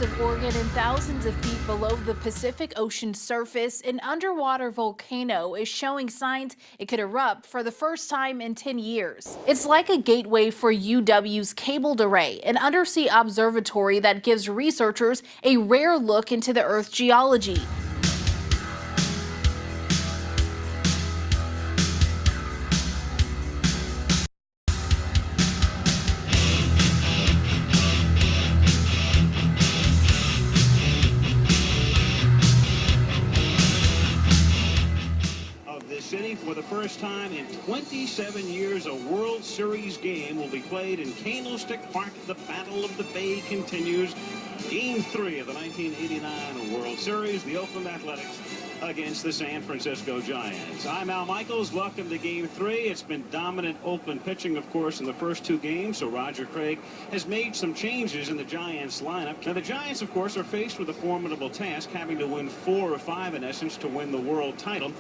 coast of Oregon and thousands of feet below the Pacific Ocean surface, an underwater volcano is showing signs it could erupt for the first time in 10 years. It's like a gateway for UW's Cabled Array, an undersea observatory that gives researchers a rare look into the Earth's geology. City. For the first time in 27 years, a World Series game will be played in Candlestick Park. The Battle of the Bay continues. Game 3 of the 1989 World Series, the Oakland Athletics against the San Francisco Giants. I'm Al Michaels. Welcome to Game 3. It's been dominant Oakland pitching, of course, in the first 2 games, so Roger Craig has made some changes in the Giants lineup. Now, the Giants, of course, are faced with a formidable task, having to win 4 or 5, in essence, to win the world title.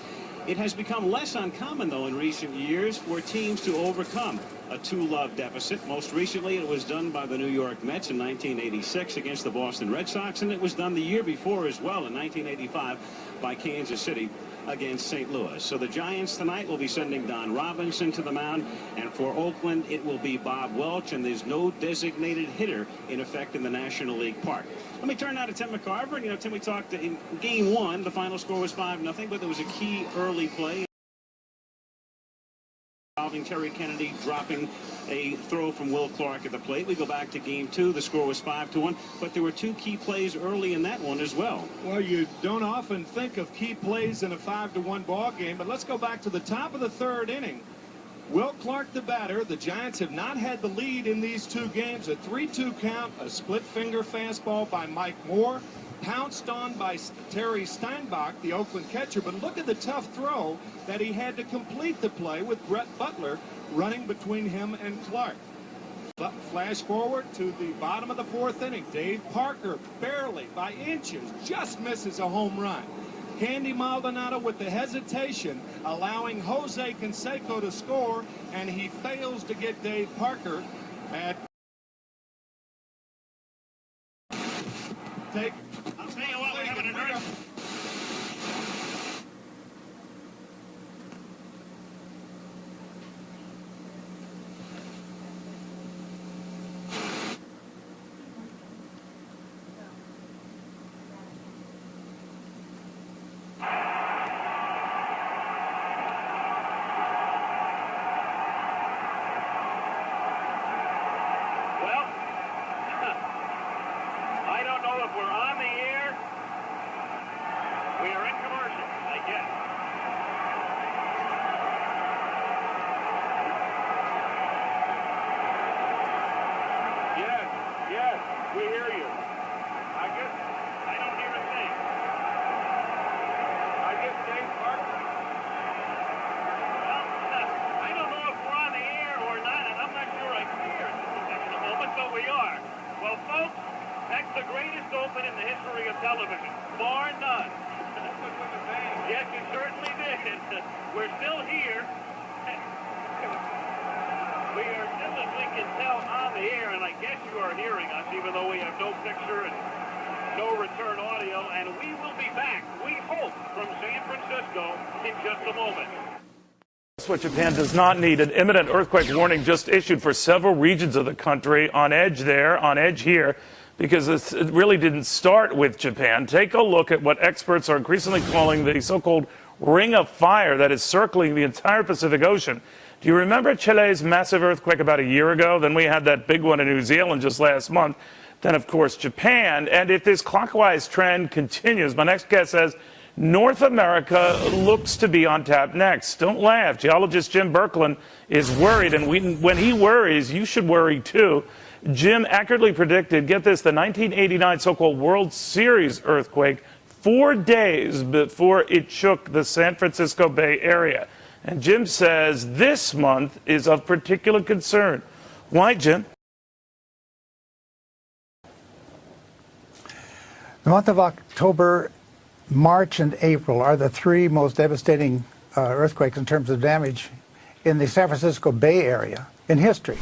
It has become less uncommon, though, in recent years for teams to overcome a 2-love deficit. Most recently, it was done by the New York Mets in 1986 against the Boston Red Sox, and it was done the year before as well in 1985 by Kansas City against St. Louis. So the Giants tonight will be sending Don Robinson to the mound, and for Oakland, it will be Bob Welch, and there's no designated hitter in effect in the National League Park. Let me turn now to Tim McCarver. And, you know, Tim, we talked in Game 1, the final score was 5-0, but there was a key early play involving Terry Kennedy dropping a throw from Will Clark at the plate. We go back to Game 2. The score was 5-1, but there were 2 key plays early in that one as well. Well, you don't often think of key plays in a 5-1 ball game, but let's go back to the top of the 3rd inning. Will Clark, the batter. The Giants have not had the lead in these 2 games. A 3-2 count, a split finger fastball by Mike Moore, pounced on by Terry Steinbach, the Oakland catcher. But look at the tough throw that he had to complete the play with Brett Butler running between him and Clark. Flash forward to the bottom of the 4th inning. Dave Parker, barely by inches, just misses a home run. Candy Maldonado with the hesitation, allowing Jose Canseco to score, and he fails to get Dave Parker at take. I'll tell you what, we're having a nerve. We hear you. I don't hear a thing. I guess Dave Parker. Well, I don't know if we're on the air or not, and I'm not sure I care at this particular moment, but we are. Well, folks, that's the greatest open in the history of television, bar none. Yes, it certainly did. We're still here. We are still, as we can tell, on the air, and I guess you are hearing us, even though we have no picture and no return audio, and we will be back, we hope, from San Francisco in just a moment. That's what Japan does not need. An imminent earthquake warning just issued for several regions of the country, on edge there, on edge here, because it really didn't start with Japan. Take a look at what experts are increasingly calling the so-called ring of fire that is circling the entire Pacific Ocean. Do you remember Chile's massive earthquake about a year ago? Then we had that big one in New Zealand just last month. Then, of course, Japan. And if this clockwise trend continues, my next guest says North America looks to be on tap next. Don't laugh. Geologist Jim Berkland is worried, and when he worries, you should worry too. Jim accurately predicted, get this, the 1989 so-called World Series earthquake 4 days before it shook the San Francisco Bay Area. And Jim says this month is of particular concern. Why, Jim? The month of October, March, and April are the 3 most devastating earthquakes in terms of damage in the San Francisco Bay Area in history.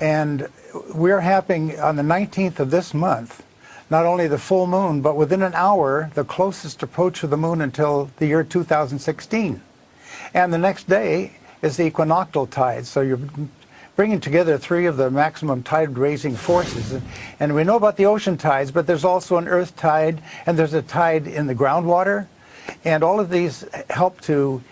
And we're happening on the 19th of this month. not only the full moon, but within an hour, the closest approach of the moon until the year 2016. And the next day is the equinoctial tide. So you're bringing together three of the maximum tide-raising forces. And we know about the ocean tides, but there's also an earth tide, and there's a tide in the groundwater. And all of these help to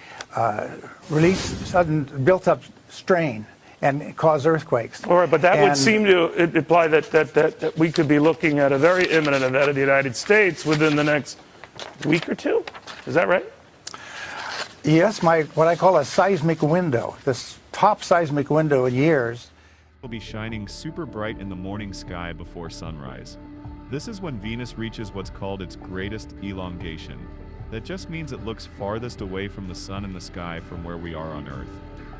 release sudden built-up strain and cause earthquakes. All right, but that would seem to imply that we could be looking at a very imminent event in the United States within the next week or two. Is that right? Yes, what I call a seismic window, this top seismic window in years. Will be shining super bright in the morning sky before sunrise. This is when Venus reaches what's called its greatest elongation. That just means it looks farthest away from the sun in the sky from where we are on Earth.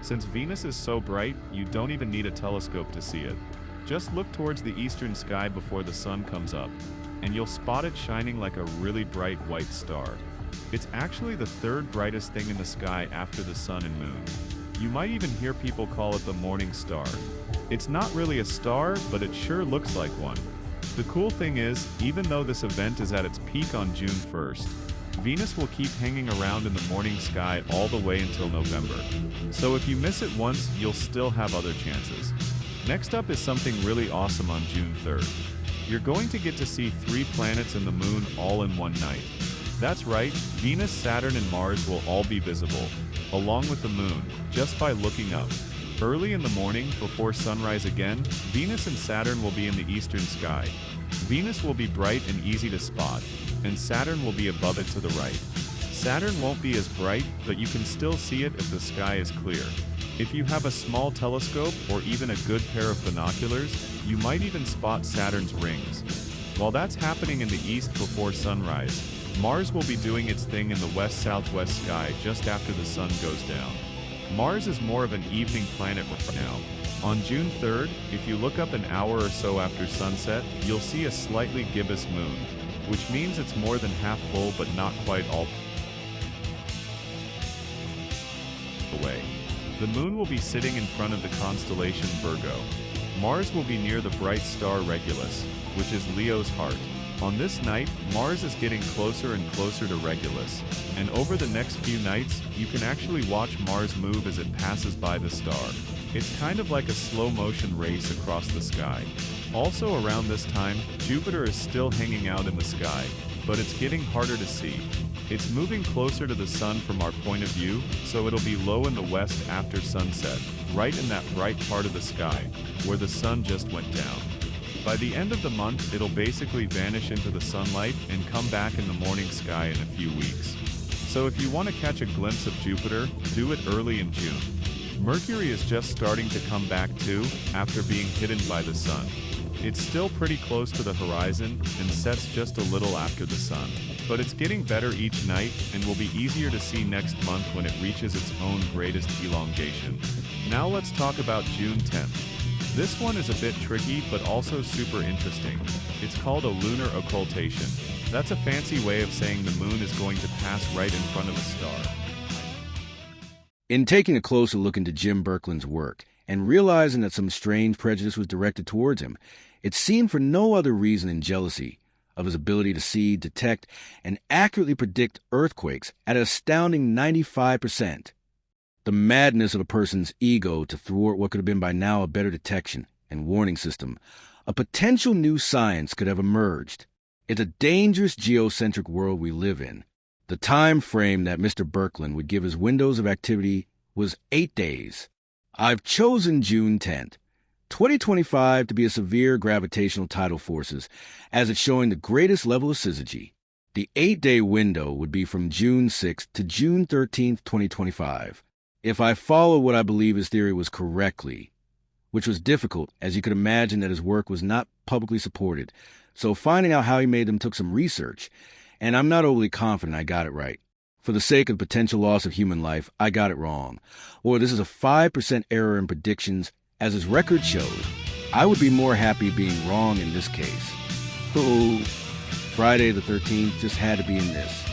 Since Venus is so bright, you don't even need a telescope to see it. Just look towards the eastern sky before the sun comes up, and you'll spot it shining like a really bright white star. It's actually the third brightest thing in the sky after the sun and moon. You might even hear people call it the morning star. It's not really a star, but it sure looks like one. The cool thing is, even though this event is at its peak on June 1st, Venus will keep hanging around in the morning sky all the way until November. So if you miss it once, you'll still have other chances. Next up is something really awesome on June 3rd. You're going to get to see 3 planets and the moon all in one night. That's right, Venus, Saturn, and Mars will all be visible, along with the moon, just by looking up. Early in the morning, before sunrise again, Venus and Saturn will be in the eastern sky. Venus will be bright and easy to spot, and Saturn will be above it to the right. Saturn won't be as bright, but you can still see it if the sky is clear. If you have a small telescope or even a good pair of binoculars, you might even spot Saturn's rings. While that's happening in the east before sunrise, Mars will be doing its thing in the west-southwest sky just after the sun goes down. Mars is more of an evening planet right now. On June 3rd, if you look up an hour or so after sunset, you'll see a slightly gibbous moon, which means it's more than half full but not quite all the way. The moon will be sitting in front of the constellation Virgo. Mars will be near the bright star Regulus, which is Leo's heart. On this night, Mars is getting closer and closer to Regulus, and over the next few nights, you can actually watch Mars move as it passes by the star. It's kind of like a slow-motion race across the sky. Also around this time, Jupiter is still hanging out in the sky, but it's getting harder to see. It's moving closer to the sun from our point of view, so it'll be low in the west after sunset, right in that bright part of the sky, where the sun just went down. By the end of the month, it'll basically vanish into the sunlight and come back in the morning sky in a few weeks. So if you want to catch a glimpse of Jupiter, do it early in June. Mercury is just starting to come back too, after being hidden by the sun. It's still pretty close to the horizon and sets just a little after the sun. But it's getting better each night and will be easier to see next month when it reaches its own greatest elongation. Now let's talk about June 10th. This one is a bit tricky, but also super interesting. It's called a lunar occultation. That's a fancy way of saying the moon is going to pass right in front of a star. In taking a closer look into Jim Berkland's work, and realizing that some strange prejudice was directed towards him, it seemed for no other reason than jealousy of his ability to see, detect, and accurately predict earthquakes at an astounding 95%. The madness of a person's ego to thwart what could have been by now a better detection and warning system. A potential new science could have emerged. It's a dangerous geocentric world we live in. The time frame that Mr. Berkland would give his windows of activity was 8 days. I've chosen June 10th, 2025 to be a severe gravitational tidal forces, as it's showing the greatest level of Syzygy. The 8-day window would be from June 6th to June 13th, 2025. If I follow what I believe his theory was correctly, which was difficult, as you could imagine that his work was not publicly supported, so finding out how he made them took some research, and I'm not overly confident I got it right. For the sake of potential loss of human life, I got it wrong. Or this is a 5% error in predictions, as his record showed. I would be more happy being wrong in this case. Oh, Friday the 13th just had to be in this.